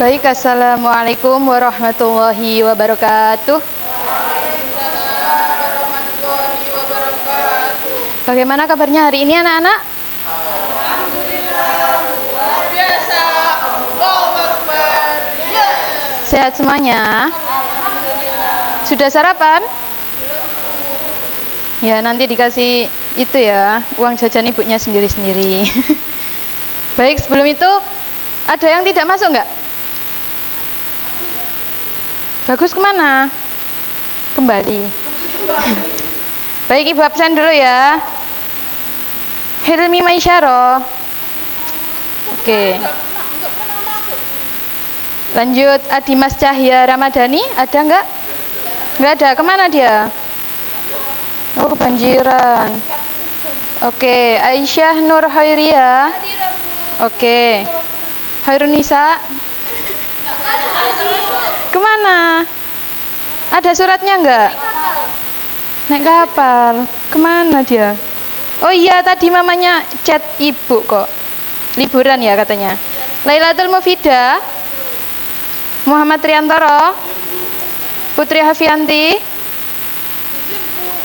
Baik, assalamualaikum warahmatullahi wabarakatuh. Bagaimana kabarnya hari ini anak-anak? Alhamdulillah, luar biasa. Allahu Akbar. Yes. Sehat semuanya? Alhamdulillah. Sudah sarapan? Ya, nanti dikasih itu ya, uang jajan ibunya sendiri-sendiri. Baik, sebelum itu ada yang tidak masuk nggak? Bagus kemana? Kembali. Baik, ibu absen dulu ya. Hilmi Maisyaro. Oke. Lanjut, Adimas Cahya Ramadhani, ada nggak? Nggak ada, kemana dia? Oh, kebanjiran. Oke, Aisyah Nur Hairiyah. Oke. Hairunisa. Kemana? Ada suratnya nggak? Naik kapal. Kemana dia? Oh iya, tadi mamanya chat ibu kok. Liburan ya katanya. Lailatul Mufidah. Muhammad Triantoro. Putri Hafianti.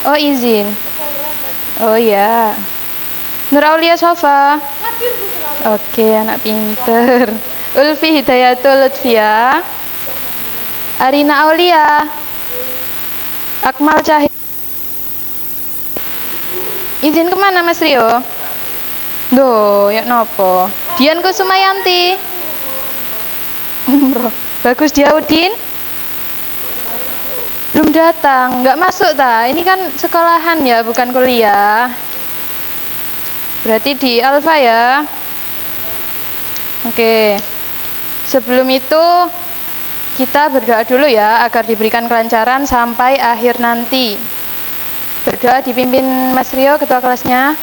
Oh, izin. Oh iya. Nur Aulia Sofa. Oke, anak pinter. Ulfi Hidayatul Lutfia. Arina Aulia. Akmal Cahaya. Izin kemana Mas Rio? Duh, ya nopo. Dian Kusumayanti. Umroh. Bagus Diaudin. Belum datang, nggak masuk ta? Ini kan sekolahan ya, bukan kuliah. Berarti di Alfa ya. Oke. Sebelum itu kita berdoa dulu ya agar diberikan kelancaran sampai akhir nanti. Berdoa dipimpin Mas Rio, ketua kelasnya.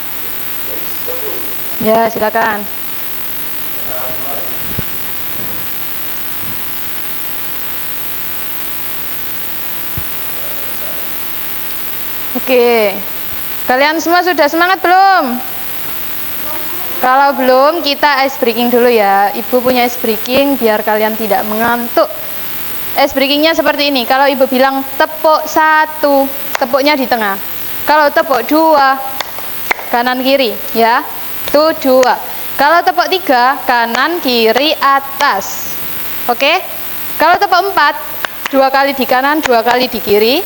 Ya, silakan. Oke, kalian semua sudah semangat belum? Kalau belum, kita ice breaking dulu ya. Ibu punya ice breaking biar kalian tidak mengantuk. Ice breakingnya seperti ini. Kalau ibu bilang tepuk 1, tepuknya di tengah. Kalau tepuk 2, kanan kiri ya. Itu 2. Kalau tepuk 3, kanan kiri atas. Oke? Kalau tepuk 4, 2 kali di kanan, 2 kali di kiri.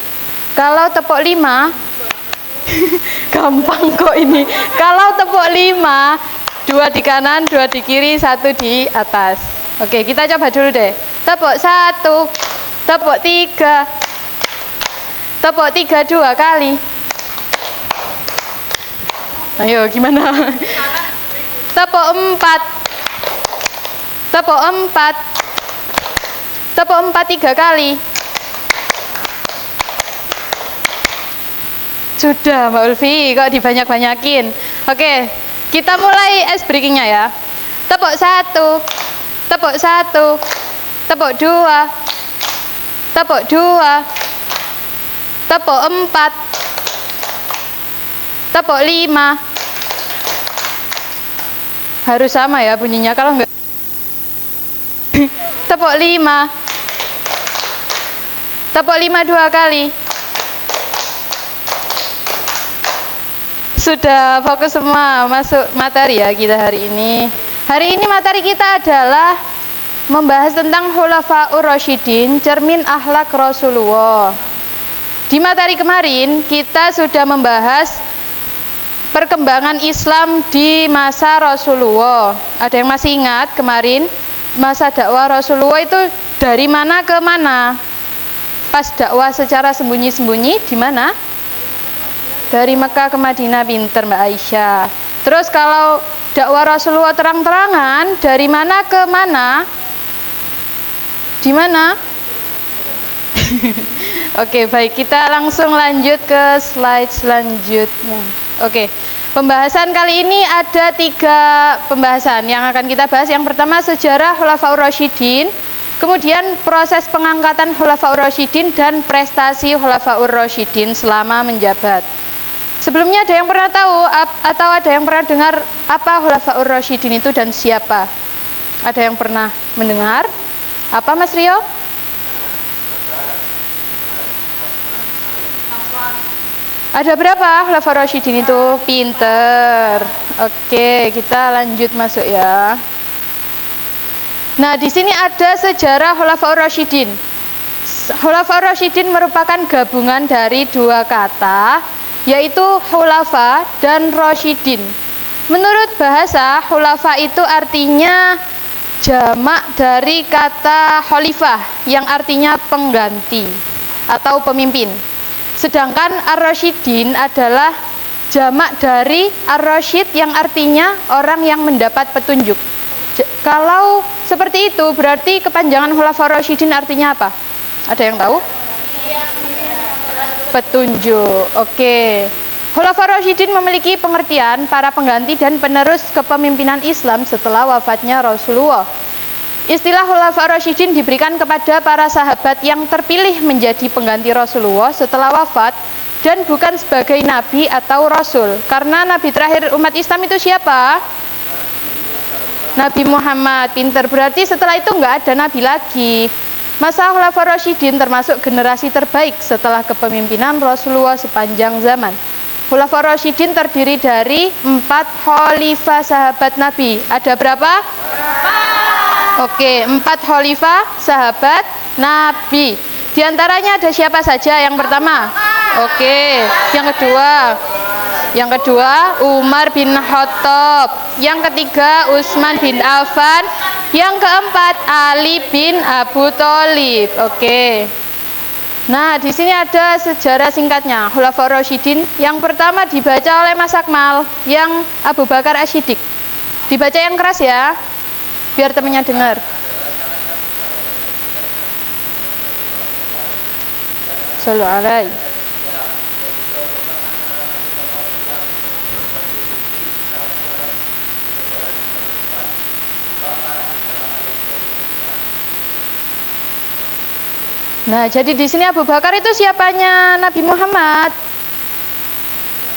Kalau tepuk 5, gampang kok ini. Kalau tepuk 5, 2 di kanan, 2 di kiri, 1 di atas. Oke, kita coba dulu deh. Tepuk 1, tepuk 3, tepuk 3 2 kali. Ayo, gimana? Tepuk 4, tepuk 4, tepuk 4 3 kali. Sudah Mbak Ulfi, kok dibanyak-banyakin. Oke, kita mulai ice breakingnya ya. Tepuk 1, tepuk 1, tepuk 2, tepuk 2, tepuk 4, tepuk 5. Harus sama ya bunyinya, kalau enggak. Tepuk 5, tepuk 5 2 kali. Sudah fokus semua masuk materi ya kita hari ini. Hari ini materi kita adalah membahas tentang Khulafaur Rasyidin, cermin akhlak Rasulullah. Di materi kemarin kita sudah membahas perkembangan Islam di masa Rasulullah. Ada yang masih ingat kemarin masa dakwah Rasulullah itu dari mana ke mana? Pas dakwah secara sembunyi-sembunyi di mana? Dari Mekah ke Madinah, pinter Mbak Aisyah. Terus kalau dakwah Rasulullah terang-terangan, dari mana ke mana? Di mana? Oke, baik, kita langsung lanjut ke slide selanjutnya. Oke, pembahasan kali ini ada 3 pembahasan yang akan kita bahas. Yang pertama sejarah Khulafaur Rasyidin, kemudian proses pengangkatan Khulafaur Rasyidin dan prestasi Khulafaur Rasyidin selama menjabat. Sebelumnya ada yang pernah tahu atau ada yang pernah dengar apa Khulafaur Rasyidin itu dan siapa? Ada yang pernah mendengar? Apa Mas Rio? Ada berapa Khulafaur Rasyidin itu? Pinter. Oke, kita lanjut masuk ya. Nah, di sini ada sejarah Khulafaur Rasyidin. Khulafaur Rasyidin merupakan gabungan dari dua kata, yaitu khulafa dan rasyidin. Menurut bahasa, khulafa itu artinya jamak dari kata khalifah yang artinya pengganti atau pemimpin. Sedangkan ar-rasyidin adalah jamak dari ar-rasyid yang artinya orang yang mendapat petunjuk. Kalau seperti itu berarti kepanjangan Khulafaur Rasyidin artinya apa? Ada yang tahu? Petunjuk. Oke. Khulafaur Rasyidin memiliki pengertian para pengganti dan penerus kepemimpinan Islam setelah wafatnya Rasulullah. Istilah Khulafaur Rasyidin diberikan kepada para sahabat yang terpilih menjadi pengganti Rasulullah setelah wafat dan bukan sebagai nabi atau rasul. Karena nabi terakhir umat Islam itu siapa? Nabi Muhammad. Pinter. Berarti setelah itu nggak ada nabi lagi. Masa Khulafaur Rasyidin termasuk generasi terbaik setelah kepemimpinan Rasulullah sepanjang zaman. Khulafaur Rasyidin terdiri dari 4 khalifah sahabat Nabi. Ada berapa? Oke, 4 khalifah sahabat Nabi. Di antaranya ada siapa saja? Yang pertama. Oke, yang kedua Umar bin Khattab. Yang ketiga Utsman bin Affan. Yang keempat Ali bin Abu Thalib. Oke. Nah, di sini ada sejarah singkatnya Khulafaur Rasyidin. Yang pertama dibaca oleh Mas Akmal, yang Abu Bakar As-Siddiq. Dibaca yang keras ya, biar temannya dengar. Shallu alaihi. Nah, jadi di sini Abu Bakar itu siapanya Nabi Muhammad.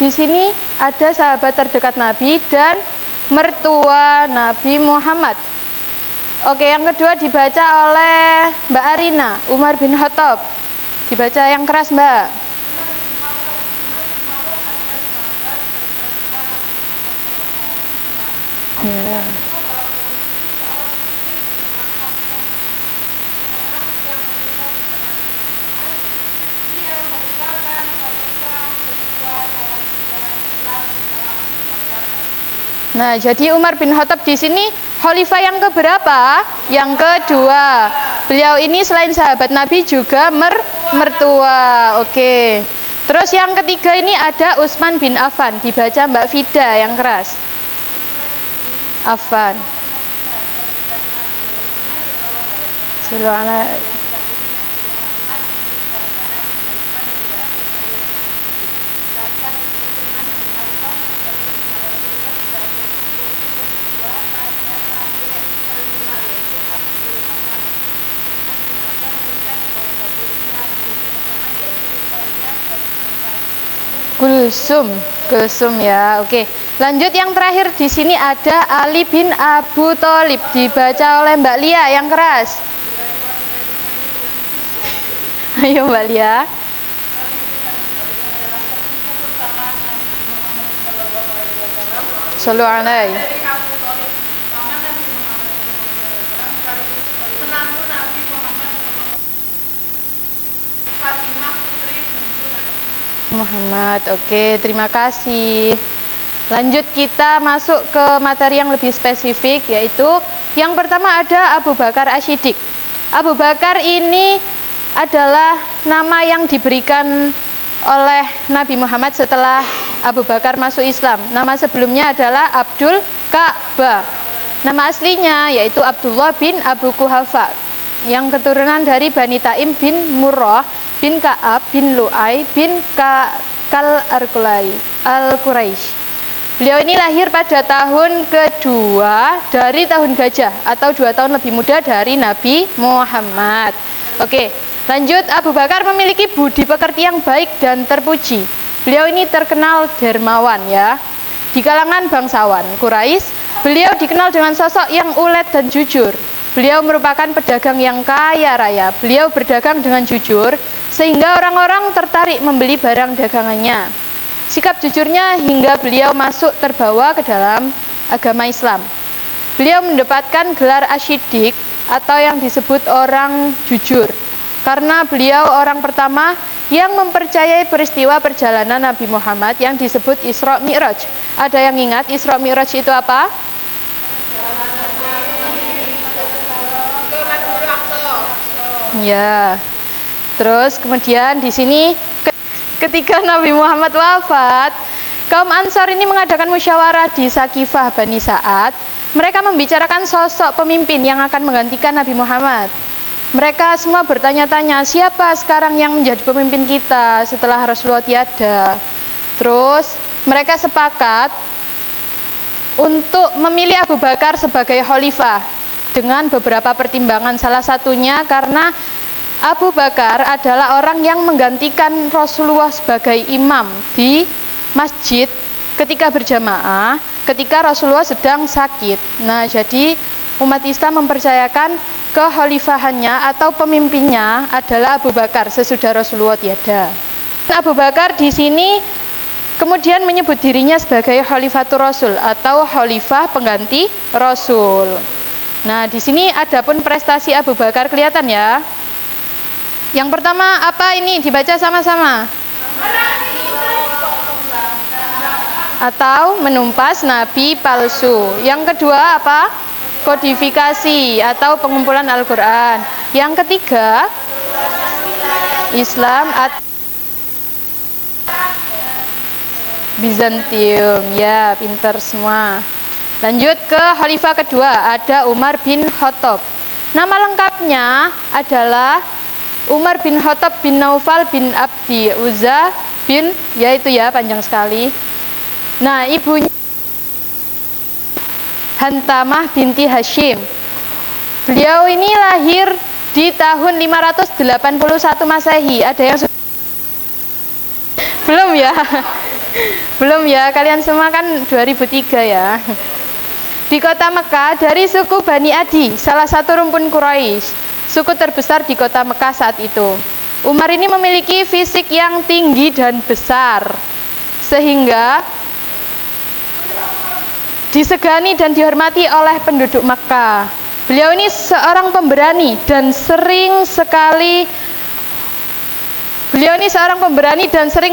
Di sini ada sahabat terdekat Nabi dan mertua Nabi Muhammad. Oke, yang kedua dibaca oleh Mbak Arina, Umar bin Khattab. Dibaca yang keras, Mbak. Ya. Nah, jadi Umar bin Khattab di sini khalifah yang keberapa? Yang kedua. Beliau ini selain sahabat Nabi juga mertua. Oke. Terus yang ketiga ini ada Utsman bin Affan. Dibaca Mbak Fida yang keras. Affan. Sallallahu. Kulsum ya. Oke. Lanjut yang terakhir di sini ada Ali bin Abu Thalib. Dibaca oleh Mbak Lia yang keras. Ayo Mbak Lia. Shallu alaihi. Muhammad. Oke, terima kasih. Lanjut kita masuk ke materi yang lebih spesifik, yaitu yang pertama ada Abu Bakar As-Siddiq. Abu Bakar ini adalah nama yang diberikan oleh Nabi Muhammad setelah Abu Bakar masuk Islam. Nama sebelumnya adalah Abdul Ka'bah. Nama aslinya yaitu Abdullah bin Abu Kuhafa, yang keturunan dari Bani Taim bin Murrah bin Ka'ab bin Lu'ay bin Kal Al-Quraisy. Beliau ini lahir pada tahun kedua dari tahun gajah atau 2 tahun lebih muda dari Nabi Muhammad. Oke, lanjut. Abu Bakar memiliki budi pekerti yang baik dan terpuji. Beliau ini terkenal dermawan ya. Di kalangan bangsawan Quraisy, beliau dikenal dengan sosok yang ulet dan jujur. Beliau merupakan pedagang yang kaya raya. Beliau berdagang dengan jujur, sehingga orang-orang tertarik membeli barang dagangannya. Sikap jujurnya hingga beliau masuk terbawa ke dalam agama Islam. Beliau mendapatkan gelar Asy-Siddiq atau yang disebut orang jujur, karena beliau orang pertama yang mempercayai peristiwa perjalanan Nabi Muhammad yang disebut Isra Mi'raj. Ada yang ingat Isra Mi'raj itu apa? Ya. Terus kemudian di sini ketika Nabi Muhammad wafat, kaum Ansar ini mengadakan musyawarah di Sakifah Bani Sa'ad. Mereka membicarakan sosok pemimpin yang akan menggantikan Nabi Muhammad. Mereka semua bertanya-tanya, siapa sekarang yang menjadi pemimpin kita setelah Rasulullah tiada. Terus mereka sepakat untuk memilih Abu Bakar sebagai khalifah dengan beberapa pertimbangan. Salah satunya karena Abu Bakar adalah orang yang menggantikan Rasulullah sebagai imam di masjid ketika berjamaah, ketika Rasulullah sedang sakit. Nah, jadi umat Islam mempercayakan kekhalifahannya atau pemimpinnya adalah Abu Bakar sesudah Rasulullah tiada. Abu Bakar di sini kemudian menyebut dirinya sebagai Khalifatur Rasul atau khalifah pengganti Rasul. Nah, di sini adapun prestasi Abu Bakar kelihatan ya. Yang pertama apa ini? Dibaca sama-sama. Atau menumpas nabi palsu. Yang kedua apa? Kodifikasi atau pengumpulan Al-Quran. Yang ketiga, Islam Bizantium. Ya, pinter semua. Lanjut ke khalifah kedua, ada Umar bin Khattab. Nama lengkapnya adalah Umar bin Khattab bin Naufal bin Abdi Uzza bin, yaitu ya panjang sekali. Nah, ibunya Hantamah binti Hashim. Beliau ini lahir di tahun 581 Masehi. Ada yang belum ya? Belum ya, kalian semua kan 2003 ya. Di kota Mekah dari suku Bani Adi, salah satu rumpun Quraisy, suku terbesar di kota Mekah saat itu. Umar ini memiliki fisik yang tinggi dan besar, sehingga disegani dan dihormati oleh penduduk Makkah. Beliau ini seorang pemberani dan sering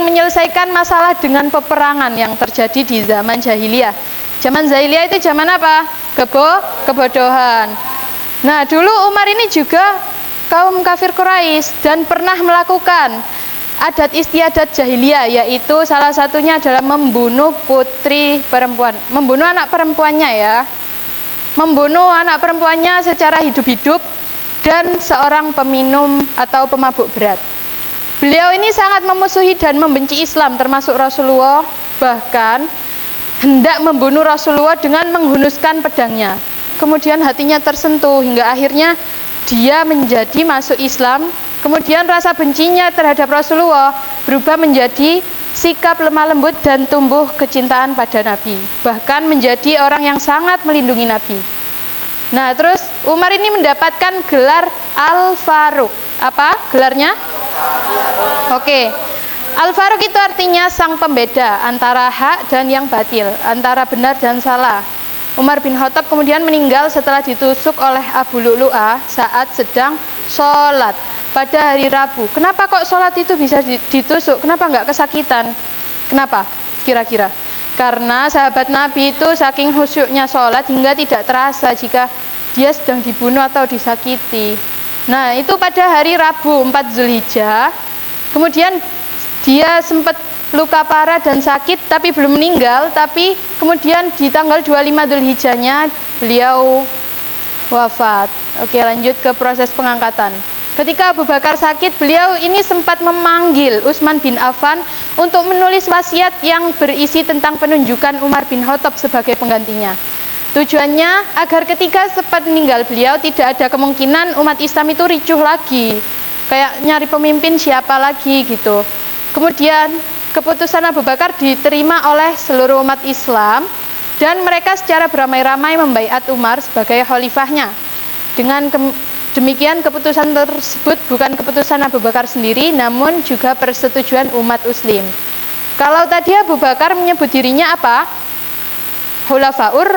menyelesaikan masalah dengan peperangan yang terjadi di zaman jahiliyah. Zaman jahiliyah itu zaman apa? Kebodohan. Nah, dulu Umar ini juga kaum kafir Quraisy dan pernah melakukan adat istiadat jahiliyah, yaitu salah satunya adalah membunuh putri perempuan, membunuh anak perempuannya ya, membunuh anak perempuannya secara hidup-hidup, dan seorang peminum atau pemabuk berat. Beliau ini sangat memusuhi dan membenci Islam termasuk Rasulullah, bahkan hendak membunuh Rasulullah dengan menghunuskan pedangnya. Kemudian hatinya tersentuh hingga akhirnya dia menjadi masuk Islam. Kemudian rasa bencinya terhadap Rasulullah berubah menjadi sikap lemah lembut dan tumbuh kecintaan pada Nabi, bahkan menjadi orang yang sangat melindungi Nabi. Nah, terus Umar ini mendapatkan gelar Al-Faruq. Apa gelarnya? Oke. Al-Faruq itu artinya sang pembeda antara hak dan yang batil, antara benar dan salah. Umar bin Khattab kemudian meninggal setelah ditusuk oleh Abu Lu'lu'ah saat sedang sholat pada hari Rabu. Kenapa kok sholat itu bisa ditusuk? Kenapa nggak kesakitan? Kenapa kira-kira? Karena sahabat Nabi itu saking khusyuknya sholat hingga tidak terasa jika dia sedang dibunuh atau disakiti. Nah, itu pada hari Rabu 4 Zulhijjah. Kemudian dia sempat luka parah dan sakit tapi belum meninggal, tapi kemudian di tanggal 25 Dzulhijjahnya beliau wafat. Oke, lanjut ke proses pengangkatan. Ketika Abu Bakar sakit, beliau ini sempat memanggil Utsman bin Affan untuk menulis wasiat yang berisi tentang penunjukan Umar bin Khattab sebagai penggantinya. Tujuannya agar ketika sempat meninggal beliau tidak ada kemungkinan umat Islam itu ricuh lagi, kayak nyari pemimpin siapa lagi gitu. Kemudian keputusan Abu Bakar diterima oleh seluruh umat Islam dan mereka secara beramai-ramai membaiat Umar sebagai khalifahnya. Dengan demikian keputusan tersebut bukan keputusan Abu Bakar sendiri, namun juga persetujuan umat muslim. Kalau tadi Abu Bakar menyebut dirinya apa? Khulafaur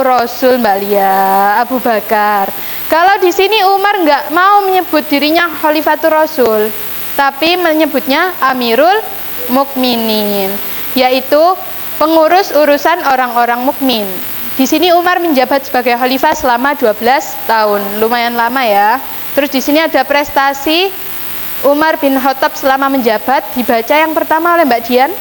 Rasul, Mbak Lia, Abu Bakar. Kalau di sini Umar nggak mau menyebut dirinya Khalifatur Rasul, tapi menyebutnya Amirul Mukminin, yaitu pengurus urusan orang-orang mukmin. Di sini Umar menjabat sebagai khalifah selama 12 tahun, lumayan lama ya. Terus di sini ada prestasi Umar bin Khattab selama menjabat, dibaca yang pertama oleh Mbak Dian.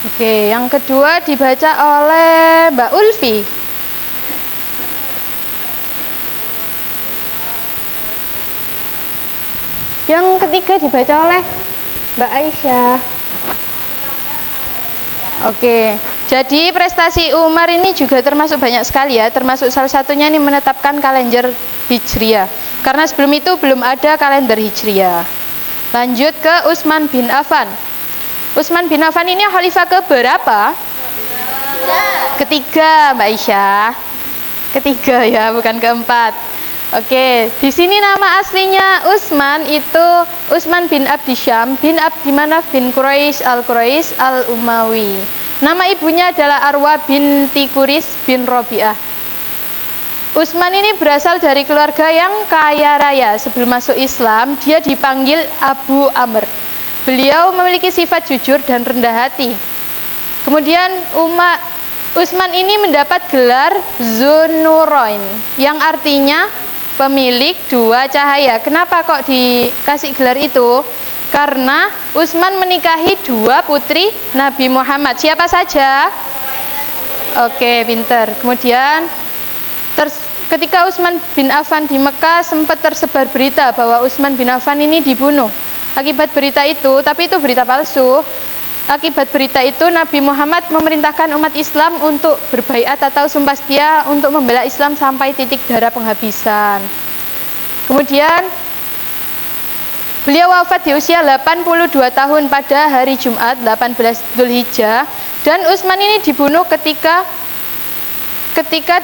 Oke, yang kedua dibaca oleh Mbak Ulfi. Yang ketiga dibaca oleh Mbak Aisyah. Oke, jadi prestasi Umar ini juga termasuk banyak sekali ya, termasuk salah satunya ini menetapkan kalender Hijriah. Karena sebelum itu belum ada kalender Hijriah. Lanjut ke Utsman bin Affan. Utsman bin Affan ini khalifah keberapa? Ketiga, Mbak Aisyah. Ketiga ya, bukan keempat. Oke, di sini nama aslinya Utsman itu Utsman bin Abdisyam bin Abdimanaf bin Quraisy al-Umawi. Nama ibunya adalah Arwa binti Quris bin Robi'ah. Utsman ini berasal dari keluarga yang kaya raya. Sebelum masuk Islam, dia dipanggil Abu Amr. Beliau memiliki sifat jujur dan rendah hati. Kemudian Utsman ini mendapat gelar Dzunurain, yang artinya pemilik dua cahaya. Kenapa kok dikasih gelar itu? Karena Utsman menikahi dua putri Nabi Muhammad. Siapa saja? Oke, pinter. Kemudian ketika Utsman bin Affan di Mekah, sempat tersebar berita bahwa Utsman bin Affan ini dibunuh. Akibat berita itu, tapi itu berita palsu. Akibat berita itu, Nabi Muhammad memerintahkan umat Islam untuk berbaiat atau sumpah setia untuk membela Islam sampai titik darah penghabisan. Kemudian beliau wafat di usia 82 tahun pada hari Jumat 18 Dzulhijjah, dan Utsman ini dibunuh ketika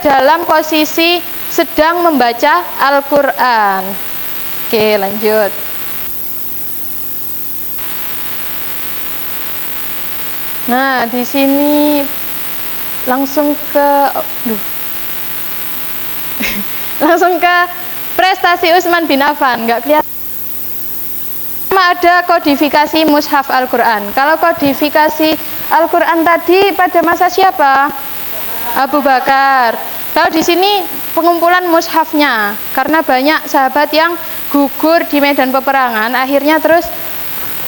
dalam posisi sedang membaca Al-Qur'an. Oke, lanjut. Nah, di sini langsung ke langsung ke prestasi Utsman bin Affan, nggak kelihatan. Ada kodifikasi mushaf Al-Qur'an. Kalau kodifikasi Al-Qur'an tadi pada masa siapa? Abu Bakar. Kalau di sini pengumpulan mushafnya, karena banyak sahabat yang gugur di medan peperangan, akhirnya terus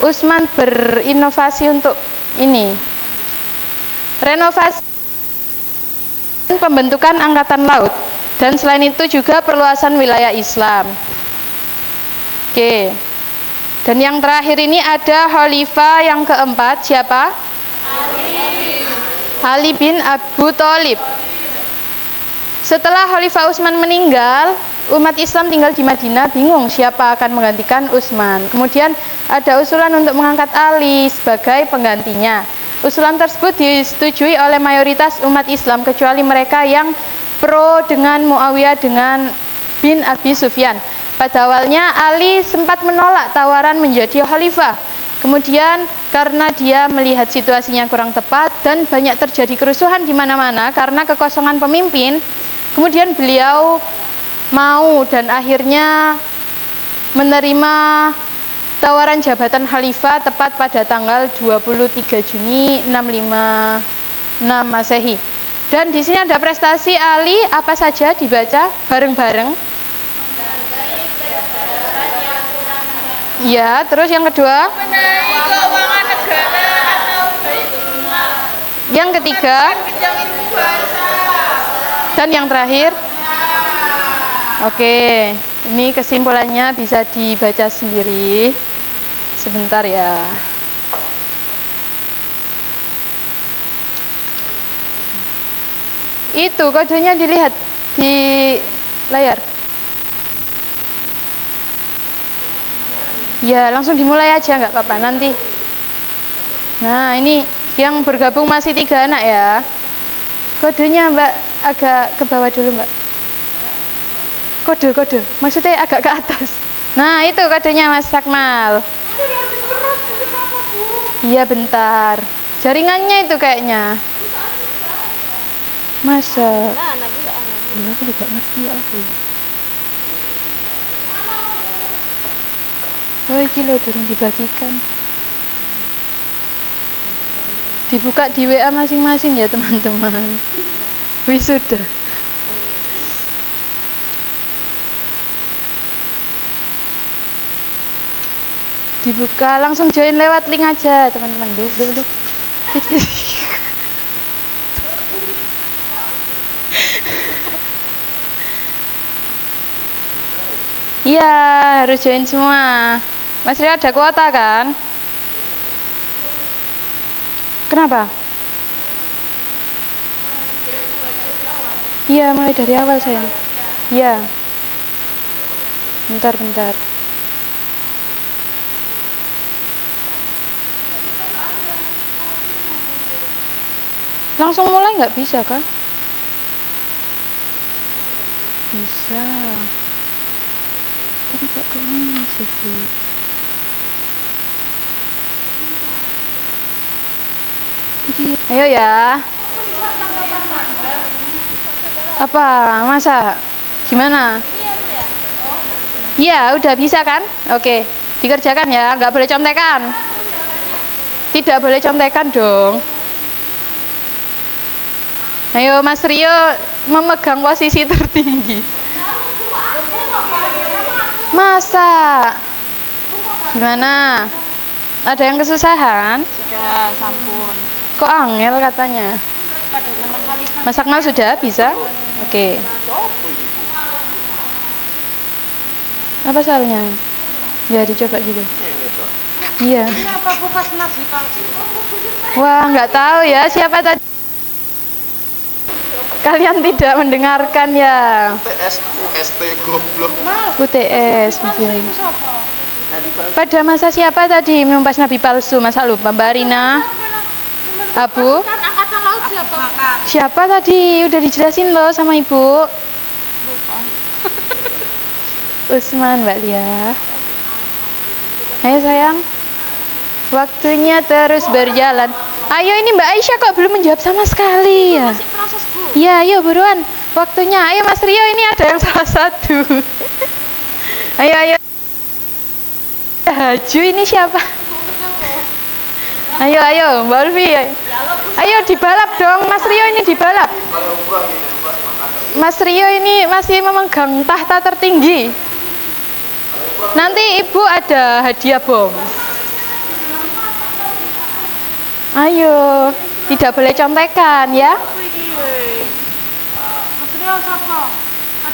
Utsman berinovasi untuk ini, renovasi pembentukan angkatan laut, dan selain itu juga perluasan wilayah Islam. Oke, dan yang terakhir ini ada khalifah yang keempat, siapa? Ali bin Abu Thalib. Setelah Khalifah Utsman meninggal, umat Islam tinggal di Madinah bingung siapa akan menggantikan Utsman. Kemudian ada usulan untuk mengangkat Ali sebagai penggantinya. Usulan tersebut disetujui oleh mayoritas umat Islam kecuali mereka yang pro dengan Muawiyah dengan bin Abi Sufyan. Pada awalnya Ali sempat menolak tawaran menjadi khalifah. Kemudian karena dia melihat situasinya kurang tepat dan banyak terjadi kerusuhan di mana-mana karena kekosongan pemimpin, kemudian beliau mau dan akhirnya menerima tawaran jabatan khalifah tepat pada tanggal 23 Juni 656 Masehi. Dan di sini ada prestasi Ali, apa saja dibaca bareng-bareng? Ya, terus yang kedua? Benahi keuangan negara atau Baitul Mal. Yang ketiga? Bidang ilmu bahasa. Dan yang terakhir? Oke, ini kesimpulannya bisa dibaca sendiri. Sebentar ya. Itu kodenya dilihat di layar. Ya, langsung dimulai aja nggak apa-apa nanti. Nah, ini yang bergabung masih 3 anak ya. Kodenya Mbak agak ke bawah dulu Mbak. Kode, maksudnya agak ke atas. Nah, itu kodenya Mas Akmal. Iya, bentar. Jaringannya itu kayaknya. Masa? Ya, aku juga ngerti aku. Oh, iki lho durung dibagikan. Dibuka di WA masing-masing ya, teman-teman. Wisuda. Dibuka, langsung join lewat link aja, teman-teman. Dulu. Iya, harus join semua. Mas Rio ada kuota kan? Kenapa? Iya, mulai dari awal sayang. Iya. Bentar. Langsung mulai nggak bisa kah? Bisa. Tapi kok kemana sih? Ayo ya. Apa? Masa? Gimana? Iya, udah bisa kan? Oke, dikerjakan ya. Nggak boleh contekan. Tidak boleh contekan dong. Ayo Mas Rio memegang posisi tertinggi. Masa? Gimana? Ada yang kesusahan? Sudah, sampun. Kok angel katanya? Mas Akmal sudah bisa? Oke. Apa soalnya? Ya dicoba gitu. Iya. Kenapa bukas nasi palsu? Wah, nggak tahu ya siapa tadi. Kalian tidak mendengarkan ya? UTS UST goblok. UTS. Pada masa siapa tadi menumpas nabi palsu? Masa lupa Mbak Rina? Abu? Angkatan laut siapa? Siapa tadi? Udah dijelasin loh sama Ibu. Usman, Mbak Lia. Ayo sayang. Waktunya terus berjalan. Ayo, ini Mbak Aisyah kok belum menjawab sama sekali ya? Masih proses, Bu. Iya, ayo buruan. Waktunya. Ayo Mas Rio, ini ada yang salah satu. Ayo. Haju ini siapa? Ayo, Mbak Ulfi. Ayo dibalap dong, Mas Rio ini dibalap. Mas Rio ini masih memegang tahta tertinggi. Nanti Ibu ada hadiah bom. Ayo, tidak boleh contekan ya. Mas Rio siapa?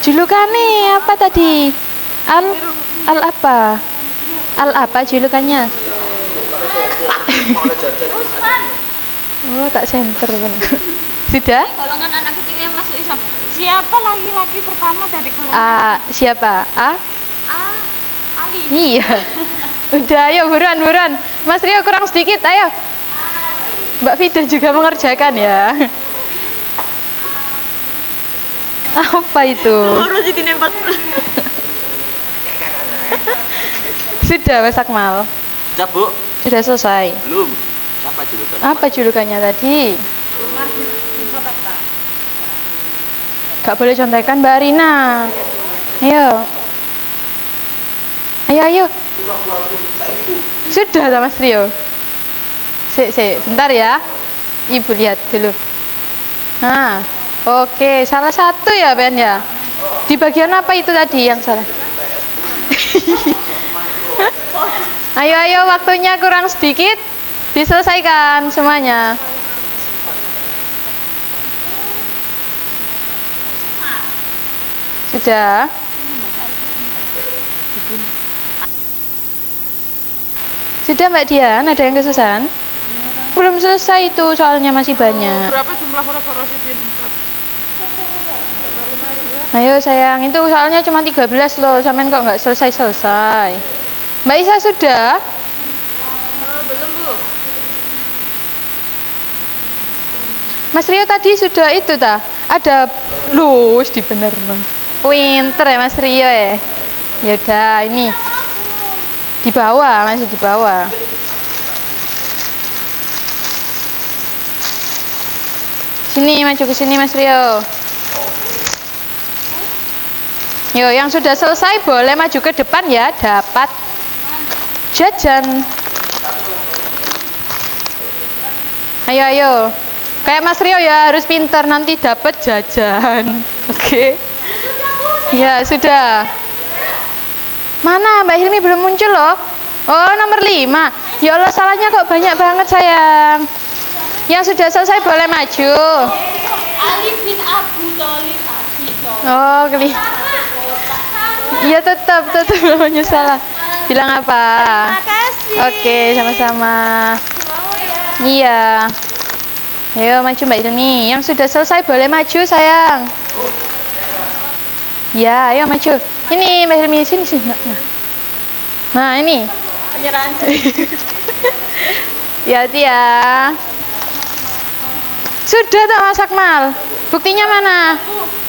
Julukannya apa tadi? Al apa? Al apa julukannya? Oh, tak center kan. Sudah? Golongan anak kecil yang masuk Islam. Siapa laki-laki pertama dari golongan? Siapa? Ali. Iya. Udah, ayo buruan. Mas Rio kurang sedikit, ayo. Mbak Fida juga mengerjakan ya. Apa itu? Baru jadi nembak. Sudah, Mas Akmal. Sudah, Bu? Sudah selesai. Belum. Siapa julukan? Apa julukannya tadi? Gak boleh contekan Mbak Rina. Ayo. Sudah lah Mas Rio. Bentar ya. Ibu lihat dulu. Nah, oke, salah satu ya Ben ya. Di bagian apa itu tadi yang salah? Ayo, waktunya kurang sedikit. Diselesaikan semuanya. Sudah. Sudah Mbak Dian, ada yang kesusahan? Belum selesai itu, soalnya masih banyak. Berapa jumlah huruf Rasyidin? Ayo sayang, itu soalnya cuma 13 loh, sampean kok nggak selesai. Mbak Isa sudah? Belum Bu. Mas Rio tadi sudah itu ta? Ada lus di bener no. Pinter ya Mas Rio ya. Ya udah ini di bawah, masih di bawah. Sini maju ke sini Mas Rio. Yo, yang sudah selesai boleh maju ke depan ya, dapat jajan. Ayo ayo. Kayak Mas Rio ya, harus pintar nanti dapat jajan. Oke. Ya, sudah. Mana Mbak Hilmi belum muncul loh? Oh, nomor 5. Ya Allah, salahnya kok banyak banget sayang. Yang sudah selesai boleh maju. Ali bin Abu Thalib Abi Thalib. Oh, iya tetap namanya salah. Bilang apa? Terima kasih. Oke, sama-sama. Iya. Ayo maju Mbak Hilmi. Yang sudah selesai boleh maju sayang. Ya, ayo maju. Ini Mbak Hilmi sini sini. Nah, ini. Penyerahan. Hati-hati ya. Sudah tak Mas Akmal? Buktinya mana?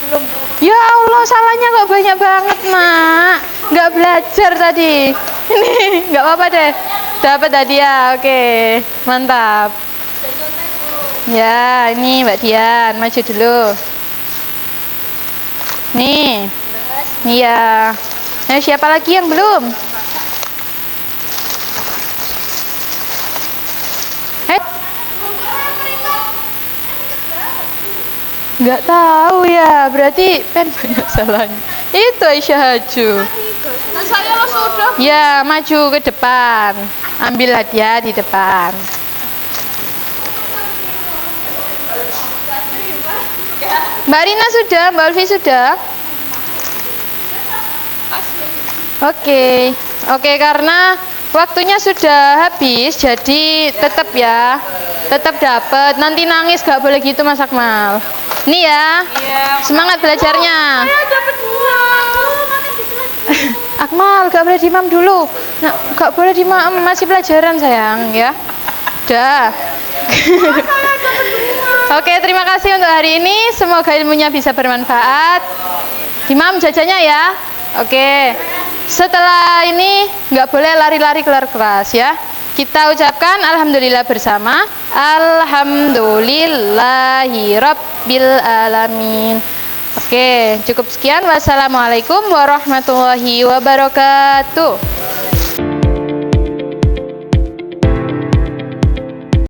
Belum. Ya Allah, salahnya kok banyak banget, Mak. Nggak belajar tadi. Ini nggak apa-apa deh. Dapat hadiah. Oke, mantap. Ya, ini Mbak Dian, maju dulu. Nih. Iya. Nah, siapa lagi yang belum? Nggak tahu ya, berarti pen banyak salahnya. Itu Aisyah Haju. Nah, saya lo sudah. Ya, maju ke depan. Ambil hadiah di depan. Mbak Rina sudah, Mbak Alfi sudah. Oke, karena waktunya sudah habis, jadi tetap ya, tetap dapat. Nanti nangis gak boleh gitu Mas Akmal. Nih ya, semangat belajarnya. Saya dapat 2. Akmal, gak boleh dimam dulu. Nah, gak boleh dimam, masih pelajaran sayang ya. Dah. Oke, terima kasih untuk hari ini. Semoga ilmunya bisa bermanfaat. Dimam jajannya ya. Oke. Setelah ini nggak boleh lari-lari keluar kelas ya. Kita ucapkan alhamdulillah bersama. Alhamdulillahirabbil alamin. Oke, cukup sekian. Wassalamualaikum warahmatullahi wabarakatuh.